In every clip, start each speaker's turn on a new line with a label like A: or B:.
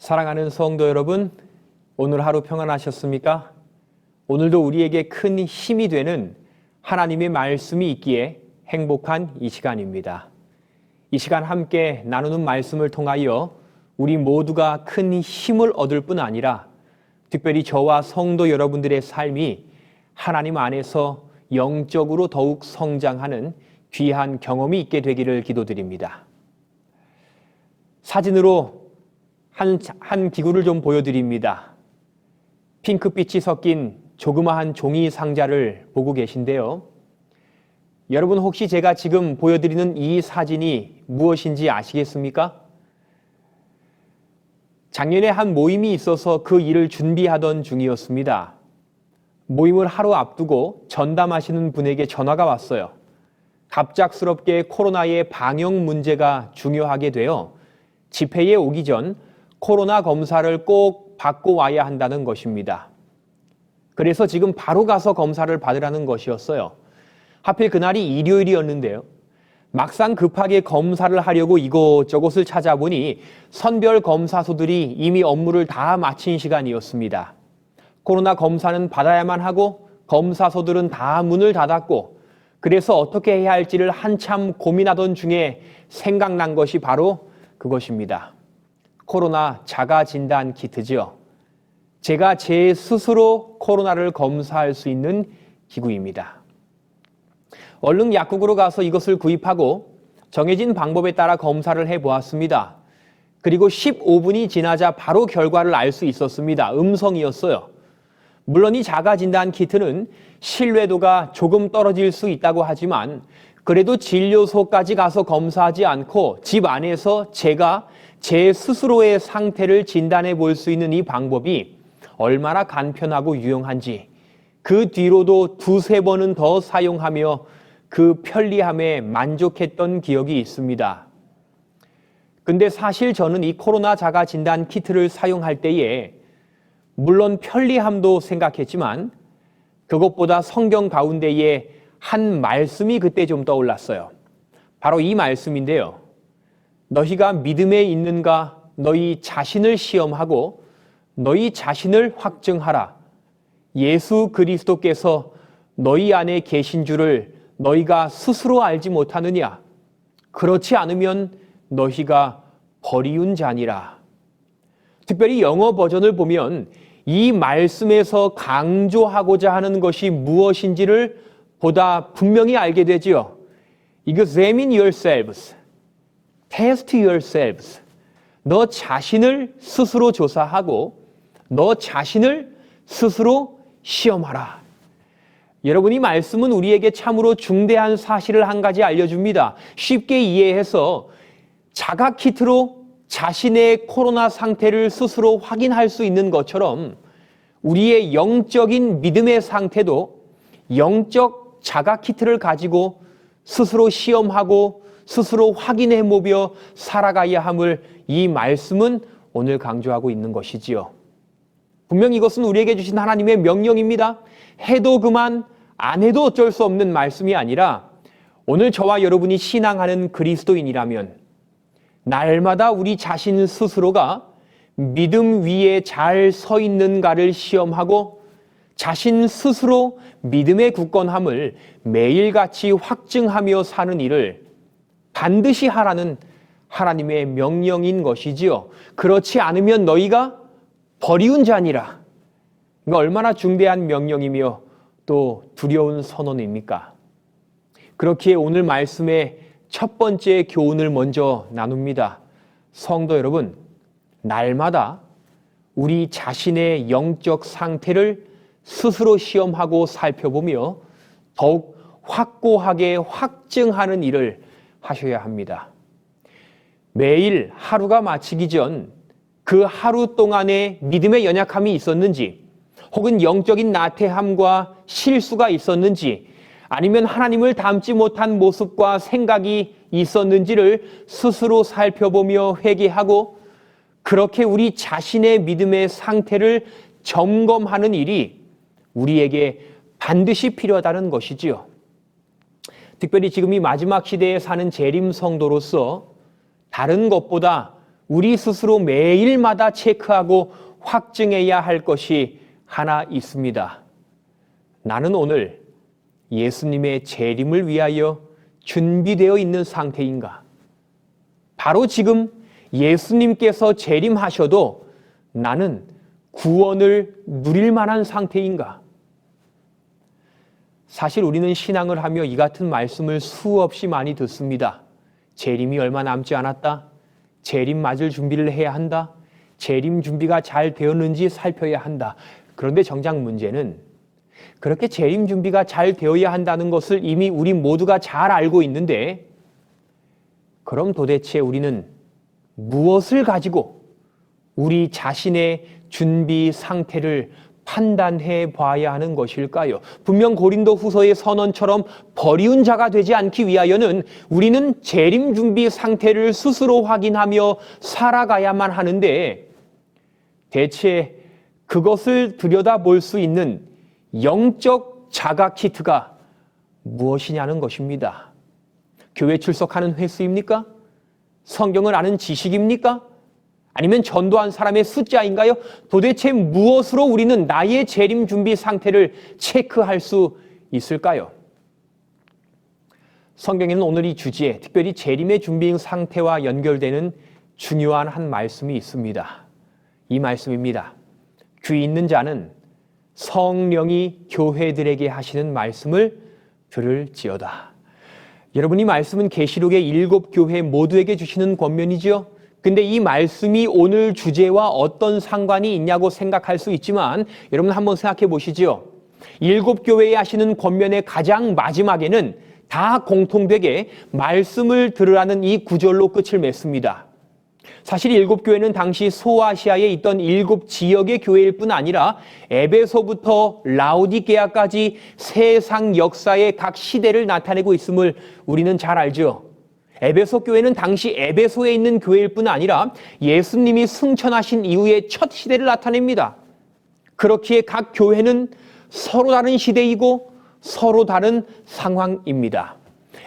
A: 사랑하는 성도 여러분, 오늘 하루 평안하셨습니까? 오늘도 우리에게 큰 힘이 되는 하나님의 말씀이 있기에 행복한 이 시간입니다. 이 시간 함께 나누는 말씀을 통하여 우리 모두가 큰 힘을 얻을 뿐 아니라 특별히 저와 성도 여러분들의 삶이 하나님 안에서 영적으로 더욱 성장하는 귀한 경험이 있게 되기를 기도드립니다. 사진으로 한 기구를 좀 보여드립니다. 핑크빛이 섞인 조그마한 종이 상자를 보고 계신데요. 여러분 혹시 제가 지금 보여드리는 이 사진이 무엇인지 아시겠습니까? 작년에 한 모임이 있어서 그 일을 준비하던 중이었습니다. 모임을 하루 앞두고 전담하시는 분에게 전화가 왔어요. 갑작스럽게 코로나의 방역 문제가 중요하게 되어 집회에 오기 전 코로나 검사를 꼭 받고 와야 한다는 것입니다. 그래서 지금 바로 가서 검사를 받으라는 것이었어요. 하필 그날이 일요일이었는데요. 막상 급하게 검사를 하려고 이곳저곳을 찾아보니 선별 검사소들이 이미 업무를 다 마친 시간이었습니다. 코로나 검사는 받아야만 하고 검사소들은 다 문을 닫았고 그래서 어떻게 해야 할지를 한참 고민하던 중에 생각난 것이 바로 그것입니다. 코로나 자가진단 키트죠. 제가 제 스스로 코로나를 검사할 수 있는 기구입니다. 얼른 약국으로 가서 이것을 구입하고 정해진 방법에 따라 검사를 해보았습니다. 그리고 15분이 지나자 바로 결과를 알 수 있었습니다. 음성이었어요. 물론 이 자가진단 키트는 신뢰도가 조금 떨어질 수 있다고 하지만 그래도 진료소까지 가서 검사하지 않고 집 안에서 제가 제 스스로의 상태를 진단해 볼 수 있는 이 방법이 얼마나 간편하고 유용한지 그 뒤로도 두세 번은 더 사용하며 그 편리함에 만족했던 기억이 있습니다. 근데 사실 저는 이 코로나 자가 진단 키트를 사용할 때에 물론 편리함도 생각했지만 그것보다 성경 가운데에 한 말씀이 그때 좀 떠올랐어요. 바로 이 말씀인데요. 너희가 믿음에 있는가 너희 자신을 시험하고 너희 자신을 확증하라. 예수 그리스도께서 너희 안에 계신 줄을 너희가 스스로 알지 못하느냐? 그렇지 않으면 너희가 버리운 자니라. 특별히 영어 버전을 보면 이 말씀에서 강조하고자 하는 것이 무엇인지를 보다 분명히 알게 되지요. Examine yourselves. Test yourselves. 너 자신을 스스로 조사하고 너 자신을 스스로 시험하라. 여러분, 이 말씀은 우리에게 참으로 중대한 사실을 한 가지 알려줍니다. 쉽게 이해해서 자가 키트로 자신의 코로나 상태를 스스로 확인할 수 있는 것처럼 우리의 영적인 믿음의 상태도 영적 자가 키트를 가지고 스스로 시험하고 스스로 확인해 보며 살아가야 함을 이 말씀은 오늘 강조하고 있는 것이지요. 분명 이것은 우리에게 주신 하나님의 명령입니다. 해도 그만, 안 해도 어쩔 수 없는 말씀이 아니라 오늘 저와 여러분이 신앙하는 그리스도인이라면 날마다 우리 자신 스스로가 믿음 위에 잘 서 있는가를 시험하고 자신 스스로 믿음의 굳건함을 매일같이 확증하며 사는 일을 반드시 하라는 하나님의 명령인 것이지요. 그렇지 않으면 너희가 버리운 자니라. 이거 얼마나 중대한 명령이며 또 두려운 선언입니까? 그렇기에 오늘 말씀의 첫 번째 교훈을 먼저 나눕니다. 성도 여러분, 날마다 우리 자신의 영적 상태를 스스로 시험하고 살펴보며 더욱 확고하게 확증하는 일을 하셔야 합니다. 매일 하루가 마치기 전 그 하루 동안에 믿음의 연약함이 있었는지 혹은 영적인 나태함과 실수가 있었는지 아니면 하나님을 닮지 못한 모습과 생각이 있었는지를 스스로 살펴보며 회개하고 그렇게 우리 자신의 믿음의 상태를 점검하는 일이 우리에게 반드시 필요하다는 것이지요. 특별히 지금 이 마지막 시대에 사는 재림 성도로서 다른 것보다 우리 스스로 매일마다 체크하고 확증해야 할 것이 하나 있습니다. 나는 오늘 예수님의 재림을 위하여 준비되어 있는 상태인가? 바로 지금 예수님께서 재림하셔도 나는 구원을 누릴 만한 상태인가? 사실 우리는 신앙을 하며 이 같은 말씀을 수없이 많이 듣습니다. 재림이 얼마 남지 않았다. 재림 맞을 준비를 해야 한다. 재림 준비가 잘 되었는지 살펴야 한다. 그런데 정작 문제는 그렇게 재림 준비가 잘 되어야 한다는 것을 이미 우리 모두가 잘 알고 있는데, 그럼 도대체 우리는 무엇을 가지고 우리 자신의 준비 상태를 판단해 봐야 하는 것일까요? 분명 고린도 후서의 선언처럼 버리운 자가 되지 않기 위하여는 우리는 재림 준비 상태를 스스로 확인하며 살아가야만 하는데, 대체 그것을 들여다볼 수 있는 영적 자가 키트가 무엇이냐는 것입니다. 교회 출석하는 횟수입니까? 성경을 아는 지식입니까? 아니면 전도한 사람의 숫자인가요? 도대체 무엇으로 우리는 나의 재림 준비 상태를 체크할 수 있을까요? 성경에는 오늘 이 주제에 특별히 재림의 준비 상태와 연결되는 중요한 한 말씀이 있습니다. 이 말씀입니다. 귀 있는 자는 성령이 교회들에게 하시는 말씀을 들을지어다. 여러분, 이 말씀은 계시록의 7교회 모두에게 주시는 권면이지요. 근데 이 말씀이 오늘 주제와 어떤 상관이 있냐고 생각할 수 있지만, 여러분 한번 생각해 보시죠. 7교회에 하시는 권면의 가장 마지막에는 다 공통되게 말씀을 들으라는 이 구절로 끝을 맺습니다. 사실 7교회는 당시 소아시아에 있던 7지역의 교회일 뿐 아니라 에베소부터 라오디게아까지 세상 역사의 각 시대를 나타내고 있음을 우리는 잘 알죠. 에베소 교회는 당시 에베소에 있는 교회일 뿐 아니라 예수님이 승천하신 이후의 첫 시대를 나타냅니다. 그렇기에 각 교회는 서로 다른 시대이고 서로 다른 상황입니다.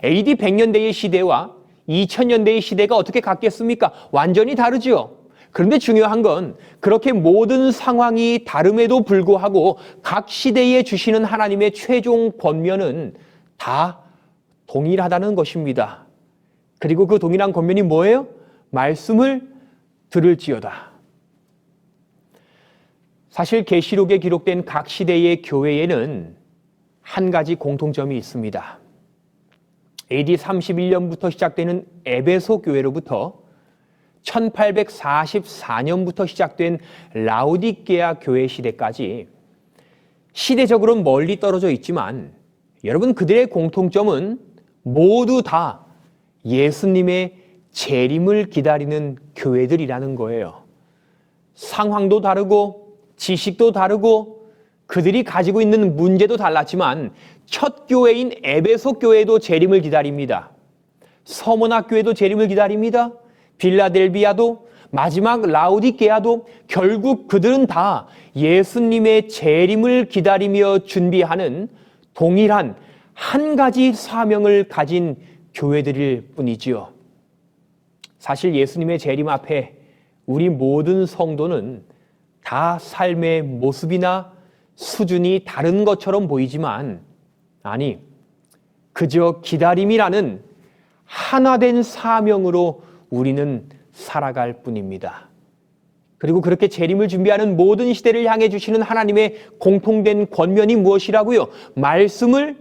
A: AD 100년대의 시대와 2000년대의 시대가 어떻게 같겠습니까? 완전히 다르죠. 그런데 중요한 건 그렇게 모든 상황이 다름에도 불구하고 각 시대에 주시는 하나님의 최종 권면은 다 동일하다는 것입니다. 그리고 그 동일한 권면이 뭐예요? 말씀을 들을지어다. 사실 계시록에 기록된 각 시대의 교회에는 한 가지 공통점이 있습니다. AD 31년부터 시작되는 에베소 교회로부터 1844년부터 시작된 라오디게아 교회 시대까지 시대적으로는 멀리 떨어져 있지만, 여러분 그들의 공통점은 모두 다 예수님의 재림을 기다리는 교회들이라는 거예요. 상황도 다르고 지식도 다르고 그들이 가지고 있는 문제도 달랐지만 첫 교회인 에베소 교회도 재림을 기다립니다. 서머나 교회도 재림을 기다립니다. 빌라델비아도, 마지막 라오디게아도 결국 그들은 다 예수님의 재림을 기다리며 준비하는 동일한 한 가지 사명을 가진 교회들일 뿐이지요. 사실 예수님의 재림 앞에 우리 모든 성도는 다 삶의 모습이나 수준이 다른 것처럼 보이지만, 아니, 그저 기다림이라는 하나된 사명으로 우리는 살아갈 뿐입니다. 그리고 그렇게 재림을 준비하는 모든 시대를 향해 주시는 하나님의 공통된 권면이 무엇이라고요? 말씀을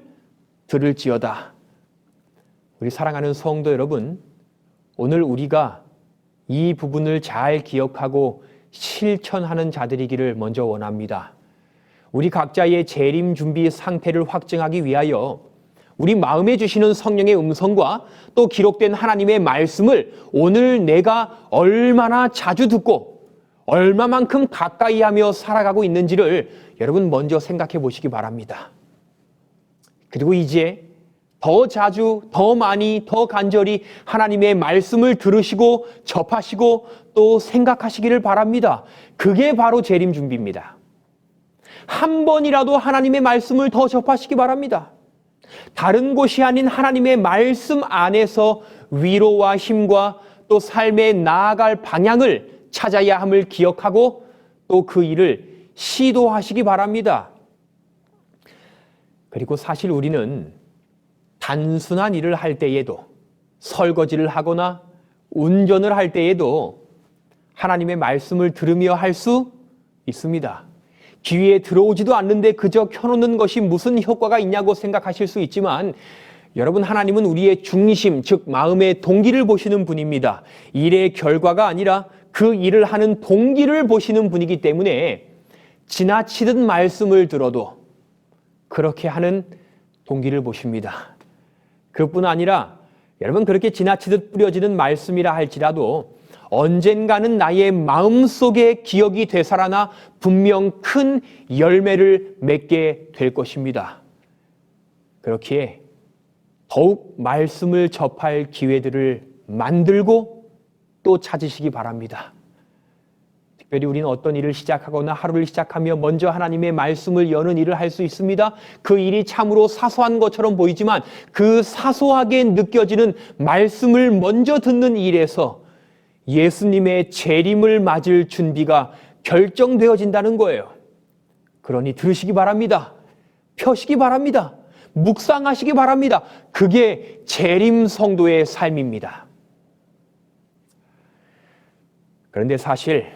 A: 들을지어다. 우리 사랑하는 성도 여러분, 오늘 우리가 이 부분을 잘 기억하고 실천하는 자들이기를 먼저 원합니다. 우리 각자의 재림 준비 상태를 확증하기 위하여 우리 마음에 주시는 성령의 음성과 또 기록된 하나님의 말씀을 오늘 내가 얼마나 자주 듣고 얼마만큼 가까이 하며 살아가고 있는지를 여러분 먼저 생각해 보시기 바랍니다. 그리고 이제 더 자주, 더 많이, 더 간절히 하나님의 말씀을 들으시고 접하시고 또 생각하시기를 바랍니다. 그게 바로 재림 준비입니다. 한 번이라도 하나님의 말씀을 더 접하시기 바랍니다. 다른 곳이 아닌 하나님의 말씀 안에서 위로와 힘과 또 삶에 나아갈 방향을 찾아야 함을 기억하고 또 그 일을 시도하시기 바랍니다. 그리고 사실 우리는 단순한 일을 할 때에도, 설거지를 하거나 운전을 할 때에도 하나님의 말씀을 들으며 할 수 있습니다. 귀에 들어오지도 않는데 그저 켜놓는 것이 무슨 효과가 있냐고 생각하실 수 있지만, 여러분, 하나님은 우리의 중심, 즉 마음의 동기를 보시는 분입니다. 일의 결과가 아니라 그 일을 하는 동기를 보시는 분이기 때문에 지나치듯 말씀을 들어도 그렇게 하는 동기를 보십니다. 그뿐 아니라 여러분, 그렇게 지나치듯 뿌려지는 말씀이라 할지라도 언젠가는 나의 마음속에 기억이 되살아나 분명 큰 열매를 맺게 될 것입니다. 그렇기에 더욱 말씀을 접할 기회들을 만들고 또 찾으시기 바랍니다. 특별히 우리는 어떤 일을 시작하거나 하루를 시작하며 먼저 하나님의 말씀을 여는 일을 할 수 있습니다. 그 일이 참으로 사소한 것처럼 보이지만 그 사소하게 느껴지는 말씀을 먼저 듣는 일에서 예수님의 재림을 맞을 준비가 결정되어진다는 거예요. 그러니 들으시기 바랍니다. 펴시기 바랍니다. 묵상하시기 바랍니다. 그게 재림 성도의 삶입니다. 그런데 사실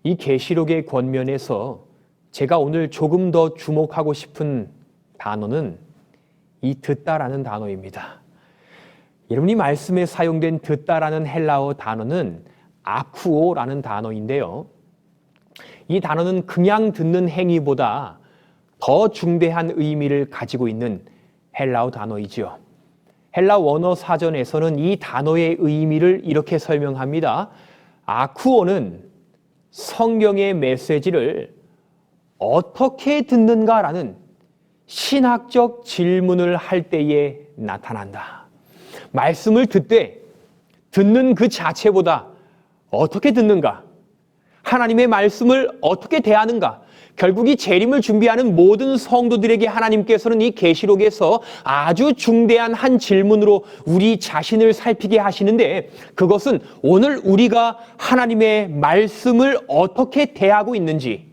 A: 이 계시록의 권면에서 제가 오늘 조금 더 주목하고 싶은 단어는 이 듣다라는 단어입니다. 여러분이 말씀에 사용된 듣다라는 헬라어 단어는 아쿠오라는 단어인데요. 이 단어는 그냥 듣는 행위보다 더 중대한 의미를 가지고 있는 헬라어 단어이죠. 헬라 원어 사전에서는 이 단어의 의미를 이렇게 설명합니다. 아쿠오는 성경의 메시지를 어떻게 듣는가라는 신학적 질문을 할 때에 나타난다. 말씀을 듣는 그 자체보다 어떻게 듣는가? 하나님의 말씀을 어떻게 대하는가? 결국 이 재림을 준비하는 모든 성도들에게 하나님께서는 이 계시록에서 아주 중대한 한 질문으로 우리 자신을 살피게 하시는데, 그것은 오늘 우리가 하나님의 말씀을 어떻게 대하고 있는지,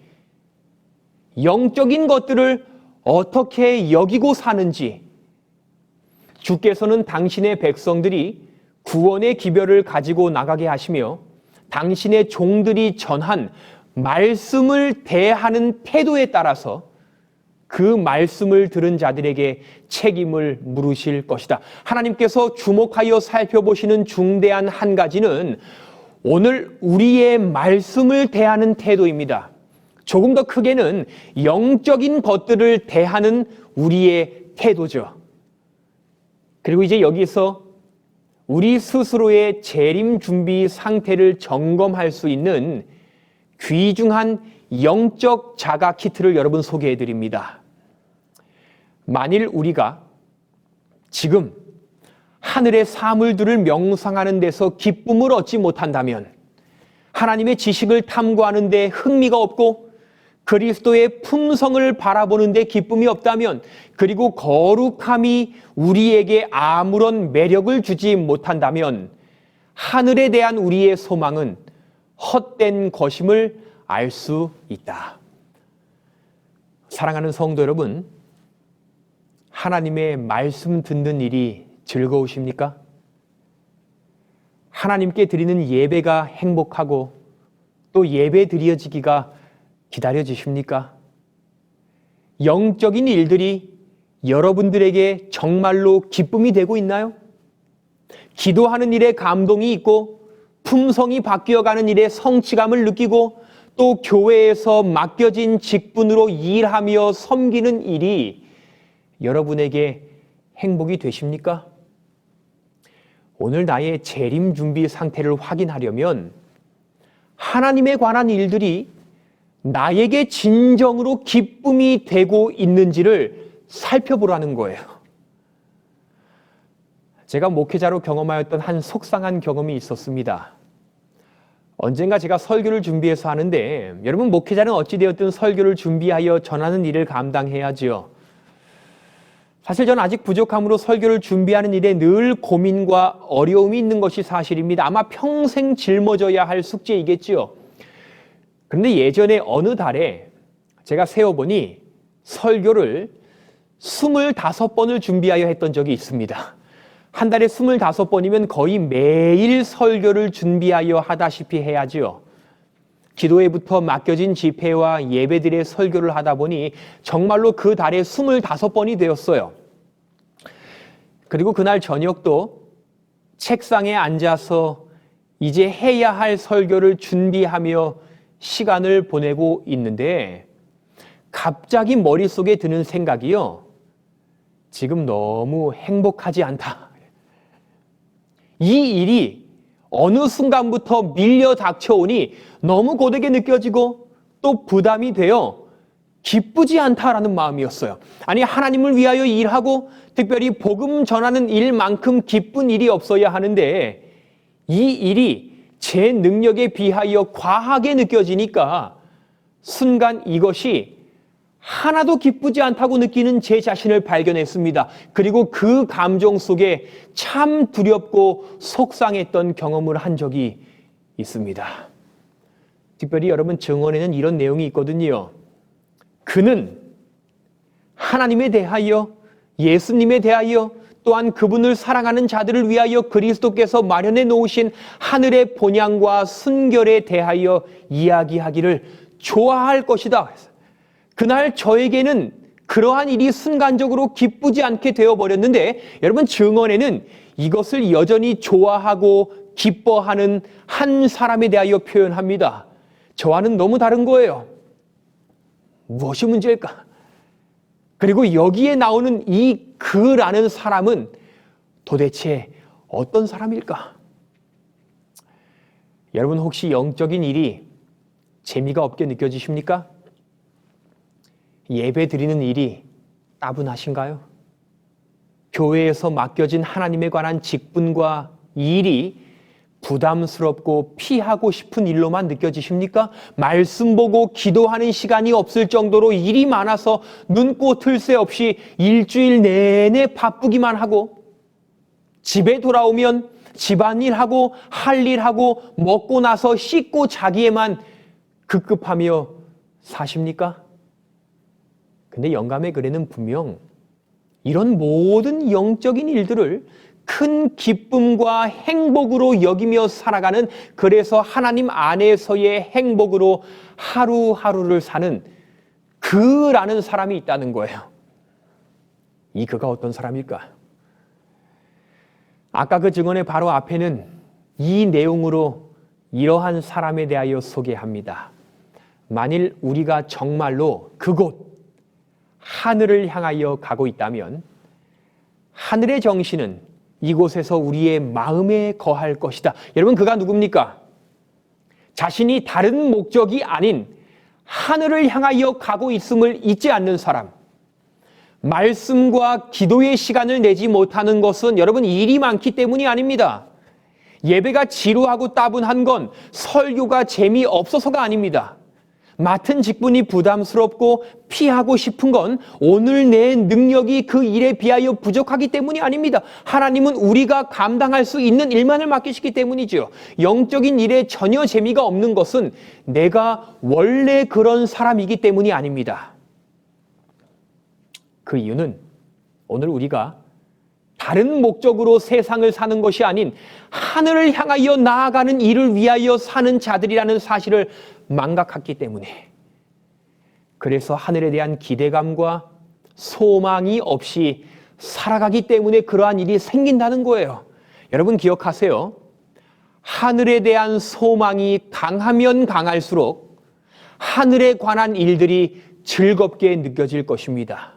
A: 영적인 것들을 어떻게 여기고 사는지, 주께서는 당신의 백성들이 구원의 기별을 가지고 나가게 하시며 당신의 종들이 전한 말씀을 대하는 태도에 따라서 그 말씀을 들은 자들에게 책임을 물으실 것이다. 하나님께서 주목하여 살펴보시는 중대한 한 가지는 오늘 우리의 말씀을 대하는 태도입니다. 조금 더 크게는 영적인 것들을 대하는 우리의 태도죠. 그리고 이제 여기서 우리 스스로의 재림 준비 상태를 점검할 수 있는 귀중한 영적 자가 키트를 여러분 소개해 드립니다. 만일 우리가 지금 하늘의 사물들을 명상하는 데서 기쁨을 얻지 못한다면, 하나님의 지식을 탐구하는 데 흥미가 없고 그리스도의 품성을 바라보는 데 기쁨이 없다면, 그리고 거룩함이 우리에게 아무런 매력을 주지 못한다면 하늘에 대한 우리의 소망은 헛된 것임을 알 수 있다. 사랑하는 성도 여러분, 하나님의 말씀 듣는 일이 즐거우십니까? 하나님께 드리는 예배가 행복하고 또 예배 드려지기가 기다려지십니까? 영적인 일들이 여러분들에게 정말로 기쁨이 되고 있나요? 기도하는 일에 감동이 있고 품성이 바뀌어가는 일에 성취감을 느끼고 또 교회에서 맡겨진 직분으로 일하며 섬기는 일이 여러분에게 행복이 되십니까? 오늘 나의 재림 준비 상태를 확인하려면 하나님에 관한 일들이 나에게 진정으로 기쁨이 되고 있는지를 살펴보라는 거예요. 제가 목회자로 경험하였던 한 속상한 경험이 있었습니다. 언젠가 제가 설교를 준비해서 하는데, 여러분, 목회자는 어찌되었든 설교를 준비하여 전하는 일을 감당해야지요. 사실 저는 아직 부족함으로 설교를 준비하는 일에 늘 고민과 어려움이 있는 것이 사실입니다. 아마 평생 짊어져야 할 숙제이겠지요. 그런데 예전에 어느 달에 제가 세어보니 설교를 25번을 준비하여 했던 적이 있습니다. 한 달에 25번이면 거의 매일 설교를 준비하여 하다시피 해야지요. 기도회부터 맡겨진 집회와 예배들의 설교를 하다 보니 정말로 그 달에 25번이 되었어요. 그리고 그날 저녁도 책상에 앉아서 이제 해야 할 설교를 준비하며 시간을 보내고 있는데 갑자기 머릿속에 드는 생각이요. 지금 너무 행복하지 않다. 이 일이 어느 순간부터 밀려 닥쳐오니 너무 고되게 느껴지고 또 부담이 되어 기쁘지 않다라는 마음이었어요. 아니, 하나님을 위하여 일하고 특별히 복음 전하는 일만큼 기쁜 일이 없어야 하는데 이 일이 제 능력에 비하여 과하게 느껴지니까 순간 이것이 하나도 기쁘지 않다고 느끼는 제 자신을 발견했습니다. 그리고 그 감정 속에 참 두렵고 속상했던 경험을 한 적이 있습니다. 특별히 여러분 증언에는 이런 내용이 있거든요. 그는 하나님에 대하여, 예수님에 대하여, 또한 그분을 사랑하는 자들을 위하여 그리스도께서 마련해 놓으신 하늘의 본향과 순결에 대하여 이야기하기를 좋아할 것이다. 그날 저에게는 그러한 일이 순간적으로 기쁘지 않게 되어버렸는데 여러분 증언에는 이것을 여전히 좋아하고 기뻐하는 한 사람에 대하여 표현합니다. 저와는 너무 다른 거예요. 무엇이 문제일까? 그리고 여기에 나오는 이 그라는 사람은 도대체 어떤 사람일까? 여러분 혹시 영적인 일이 재미가 없게 느껴지십니까? 예배 드리는 일이 따분하신가요? 교회에서 맡겨진 하나님에 관한 직분과 일이 부담스럽고 피하고 싶은 일로만 느껴지십니까? 말씀 보고 기도하는 시간이 없을 정도로 일이 많아서 눈코 틀 새 없이 일주일 내내 바쁘기만 하고 집에 돌아오면 집안일하고 할 일하고 먹고 나서 씻고 자기에만 급급하며 사십니까? 근데 영감의 글에는 분명 이런 모든 영적인 일들을 큰 기쁨과 행복으로 여기며 살아가는, 그래서 하나님 안에서의 행복으로 하루하루를 사는 그라는 사람이 있다는 거예요. 이 그가 어떤 사람일까? 아까 그 증언의 바로 앞에는 이 내용으로 이러한 사람에 대하여 소개합니다. 만일 우리가 정말로 그곳 하늘을 향하여 가고 있다면 하늘의 정신은 이곳에서 우리의 마음에 거할 것이다. 여러분 그가 누굽니까? 자신이 다른 목적이 아닌 하늘을 향하여 가고 있음을 잊지 않는 사람. 말씀과 기도의 시간을 내지 못하는 것은 여러분 일이 많기 때문이 아닙니다. 예배가 지루하고 따분한 건 설교가 재미없어서가 아닙니다. 맡은 직분이 부담스럽고 피하고 싶은 건 오늘 내 능력이 그 일에 비하여 부족하기 때문이 아닙니다. 하나님은 우리가 감당할 수 있는 일만을 맡기시기 때문이죠. 영적인 일에 전혀 재미가 없는 것은 내가 원래 그런 사람이기 때문이 아닙니다. 그 이유는 오늘 우리가 다른 목적으로 세상을 사는 것이 아닌 하늘을 향하여 나아가는 일을 위하여 사는 자들이라는 사실을 망각했기 때문에, 그래서 하늘에 대한 기대감과 소망이 없이 살아가기 때문에 그러한 일이 생긴다는 거예요. 여러분 기억하세요. 하늘에 대한 소망이 강하면 강할수록 하늘에 관한 일들이 즐겁게 느껴질 것입니다.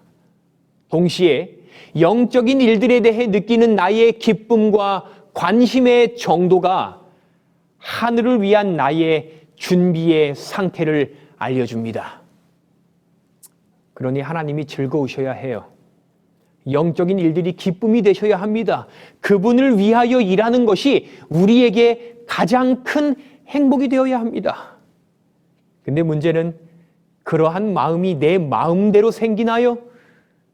A: 동시에 영적인 일들에 대해 느끼는 나의 기쁨과 관심의 정도가 하늘을 위한 나의 준비의 상태를 알려줍니다. 그러니 하나님이 즐거우셔야 해요. 영적인 일들이 기쁨이 되셔야 합니다. 그분을 위하여 일하는 것이 우리에게 가장 큰 행복이 되어야 합니다. 근데 문제는 그러한 마음이 내 마음대로 생기나요?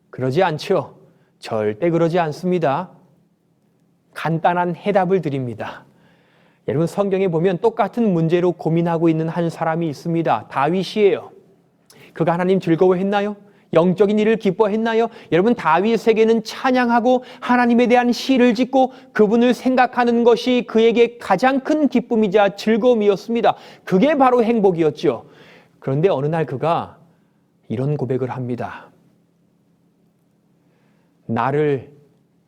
A: 그러지 않죠. 절대 그러지 않습니다. 간단한 해답을 드립니다. 여러분, 성경에 보면 똑같은 문제로 고민하고 있는 한 사람이 있습니다. 다윗이에요. 그가 하나님 즐거워했나요? 영적인 일을 기뻐했나요? 여러분, 다윗에게는 찬양하고 하나님에 대한 시를 짓고 그분을 생각하는 것이 그에게 가장 큰 기쁨이자 즐거움이었습니다. 그게 바로 행복이었죠. 그런데 어느 날 그가 이런 고백을 합니다. 나를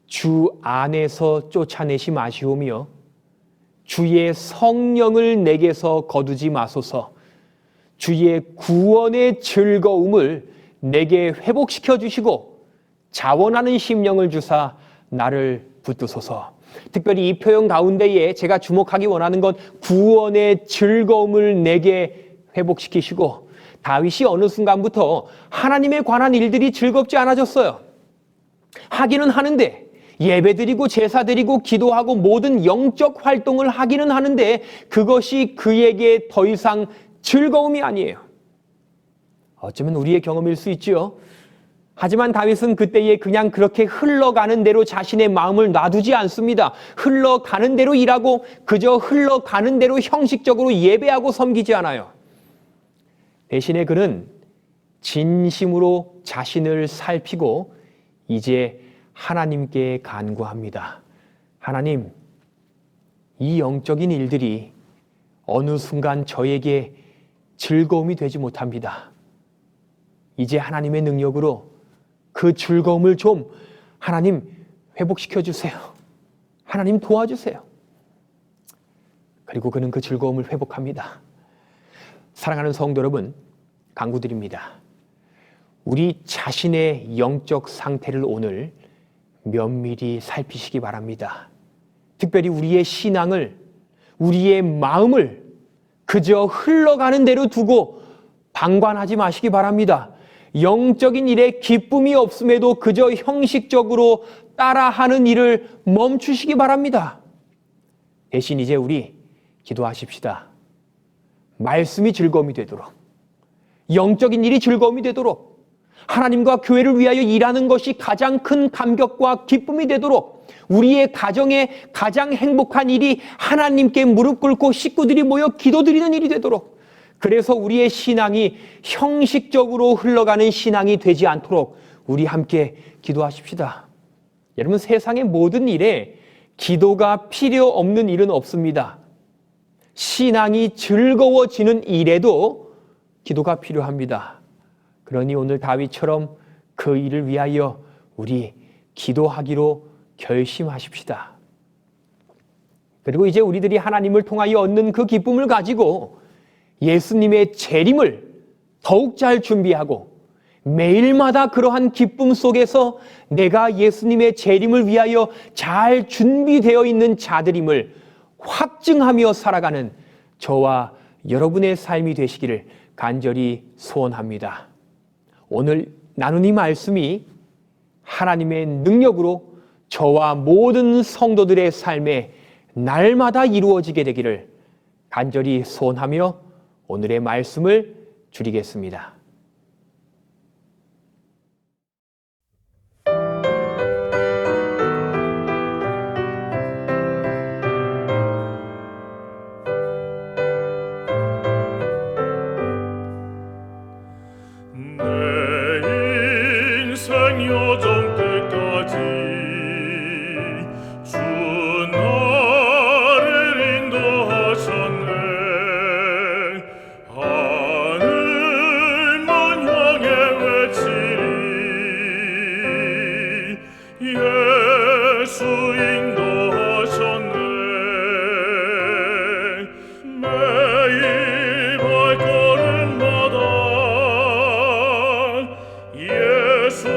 A: 주 안에서 쫓아내시 마시오며 주의 성령을 내게서 거두지 마소서. 주의 구원의 즐거움을 내게 회복시켜 주시고 자원하는 심령을 주사 나를 붙드소서. 특별히 이 표현 가운데에 제가 주목하기 원하는 건 구원의 즐거움을 내게 회복시키시고, 다윗이 어느 순간부터 하나님에 관한 일들이 즐겁지 않아졌어요. 하기는 하는데, 예배드리고 제사드리고 기도하고 모든 영적 활동을 하기는 하는데 그것이 그에게 더 이상 즐거움이 아니에요. 어쩌면 우리의 경험일 수 있지요. 하지만 다윗은 그때에 그냥 그렇게 흘러가는 대로 자신의 마음을 놔두지 않습니다. 흘러가는 대로 일하고 그저 흘러가는 대로 형식적으로 예배하고 섬기지 않아요. 대신에 그는 진심으로 자신을 살피고 이제 하나님께 간구합니다. 하나님, 이 영적인 일들이 어느 순간 저에게 즐거움이 되지 못합니다. 이제 하나님의 능력으로 그 즐거움을 좀 하나님 회복시켜 주세요. 하나님 도와주세요. 그리고 그는 그 즐거움을 회복합니다. 사랑하는 성도 여러분, 간구드립니다. 우리 자신의 영적 상태를 오늘 면밀히 살피시기 바랍니다. 특별히 우리의 신앙을, 우리의 마음을 그저 흘러가는 대로 두고 방관하지 마시기 바랍니다. 영적인 일에 기쁨이 없음에도 그저 형식적으로 따라하는 일을 멈추시기 바랍니다. 대신 이제 우리 기도하십시다. 말씀이 즐거움이 되도록, 영적인 일이 즐거움이 되도록, 하나님과 교회를 위하여 일하는 것이 가장 큰 감격과 기쁨이 되도록, 우리의 가정에 가장 행복한 일이 하나님께 무릎 꿇고 식구들이 모여 기도드리는 일이 되도록, 그래서 우리의 신앙이 형식적으로 흘러가는 신앙이 되지 않도록 우리 함께 기도하십시다. 여러분, 세상의 모든 일에 기도가 필요 없는 일은 없습니다. 신앙이 즐거워지는 일에도 기도가 필요합니다. 그러니 오늘 다윗처럼 그 일을 위하여 우리 기도하기로 결심하십시다. 그리고 이제 우리들이 하나님을 통하여 얻는 그 기쁨을 가지고 예수님의 재림을 더욱 잘 준비하고 매일마다 그러한 기쁨 속에서 내가 예수님의 재림을 위하여 잘 준비되어 있는 자들임을 확증하며 살아가는 저와 여러분의 삶이 되시기를 간절히 소원합니다. 오늘 나눈 이 말씀이 하나님의 능력으로 저와 모든 성도들의 삶에 날마다 이루어지게 되기를 간절히 소원하며 오늘의 말씀을 줄이겠습니다.
B: 요정 끝까지 주 나를 인도하셨네. 하늘만 향해 외치리 예수 인도하셨네. 매일 발걸음마다 예수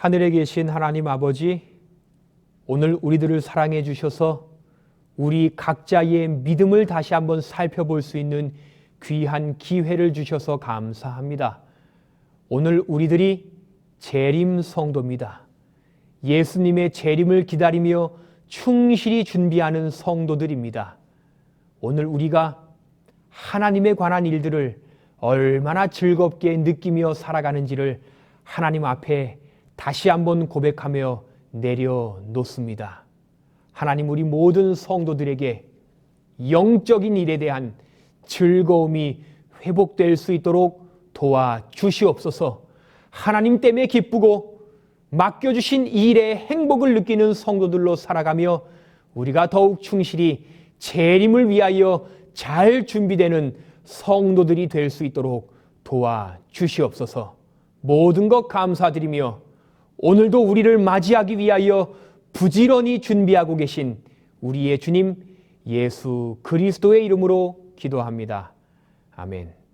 A: 하늘에 계신 하나님 아버지, 오늘 우리들을 사랑해 주셔서 우리 각자의 믿음을 다시 한번 살펴볼 수 있는 귀한 기회를 주셔서 감사합니다. 오늘 우리들이 재림 성도입니다. 예수님의 재림을 기다리며 충실히 준비하는 성도들입니다. 오늘 우리가 하나님에 관한 일들을 얼마나 즐겁게 느끼며 살아가는지를 하나님 앞에 다시 한번 고백하며 내려놓습니다. 하나님, 우리 모든 성도들에게 영적인 일에 대한 즐거움이 회복될 수 있도록 도와주시옵소서. 하나님 때문에 기쁘고 맡겨주신 일에 행복을 느끼는 성도들로 살아가며 우리가 더욱 충실히 재림을 위하여 잘 준비되는 성도들이 될 수 있도록 도와주시옵소서. 모든 것 감사드리며 오늘도 우리를 맞이하기 위하여 부지런히 준비하고 계신 우리의 주님 예수 그리스도의 이름으로 기도합니다. 아멘.